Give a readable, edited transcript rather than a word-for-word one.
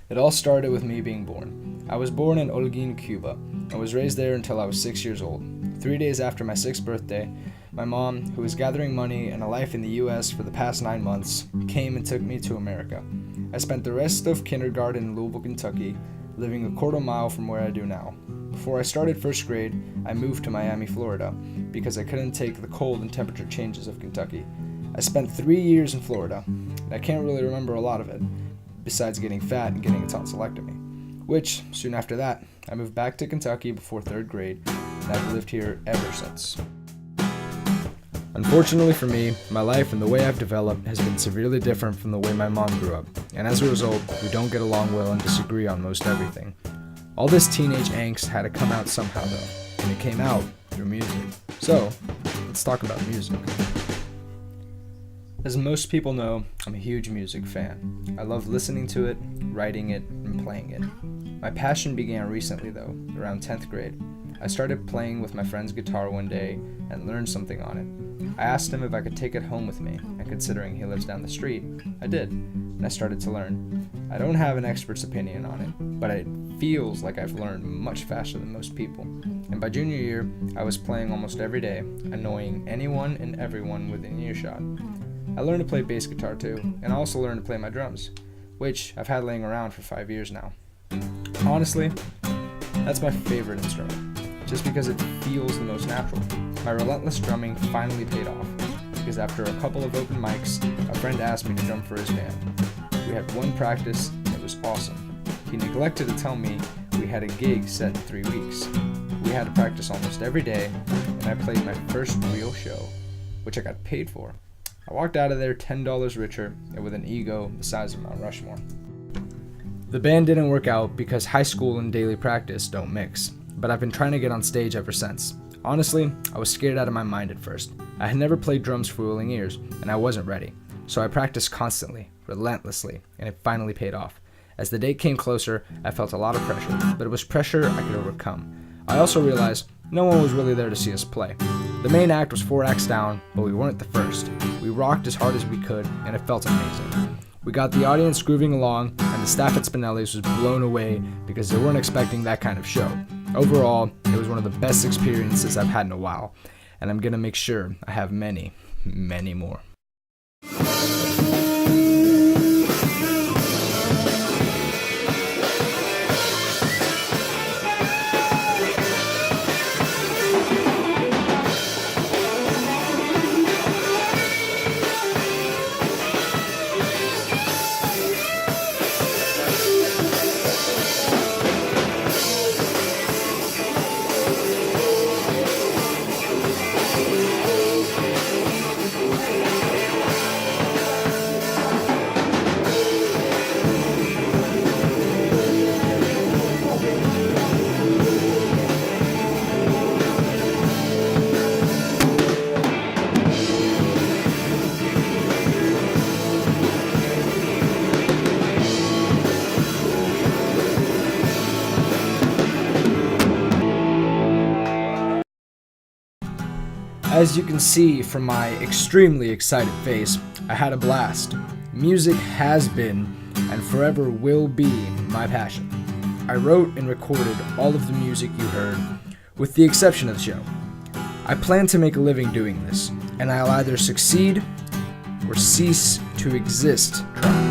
It all started with me being born. I was born in Holguin, Cuba, and was raised there until I was 6 years old. 3 days after my 6th birthday, my mom, who was gathering money and a life in the US for the past 9 months, came and took me to America. I spent the rest of kindergarten in Louisville, Kentucky, living a quarter mile from where I do now. Before I started first grade, I moved to Miami, Florida, because I couldn't take the cold and temperature changes of Kentucky. I spent 3 years in Florida, and I can't really remember a lot of it, besides getting fat and getting a tonsillectomy, which, soon after that, I moved back to Kentucky before 3rd grade, and I've lived here ever since. Unfortunately for me, my life and the way I've developed has been severely different from the way my mom grew up, and as a result, we don't get along well and disagree on most everything. All this teenage angst had to come out somehow though, and it came out through music. So, let's talk about music. As most people know, I'm a huge music fan. I love listening to it, writing it, and playing it. My passion began recently though, around 10th grade. I started playing with my friend's guitar one day and learned something on it. I asked him if I could take it home with me, and considering he lives down the street, I did, and I started to learn. I don't have an expert's opinion on it, but it feels like I've learned much faster than most people. And by junior year, I was playing almost every day, annoying anyone and everyone within earshot. I learned to play bass guitar too, and I also learned to play my drums, which I've had laying around for 5 years now. Honestly, that's my favorite instrument, just because it feels the most natural. My relentless drumming finally paid off, because after a couple of open mics, a friend asked me to drum for his band. We had one practice, and it was awesome. He neglected to tell me we had a gig set in 3 weeks. We had to practice almost every day, and I played my first real show, which I got paid for. I walked out of there $10 richer and with an ego the size of Mount Rushmore. The band didn't work out because high school and daily practice don't mix, but I've been trying to get on stage ever since. Honestly, I was scared out of my mind at first. I had never played drums for willing ears, and I wasn't ready. So I practiced constantly, relentlessly, and it finally paid off. As the date came closer, I felt a lot of pressure, but it was pressure I could overcome. I also realized no one was really there to see us play. The main act was 4 acts down, but we weren't the first. We rocked as hard as we could, and it felt amazing. We got the audience grooving along, and the staff at Spinelli's was blown away because they weren't expecting that kind of show. Overall, it was one of the best experiences I've had in a while, and I'm gonna make sure I have many, many more. As you can see from my extremely excited face, I had a blast. Music has been, and forever will be, my passion. I wrote and recorded all of the music you heard, with the exception of the show. I plan to make a living doing this, and I'll either succeed or cease to exist trying.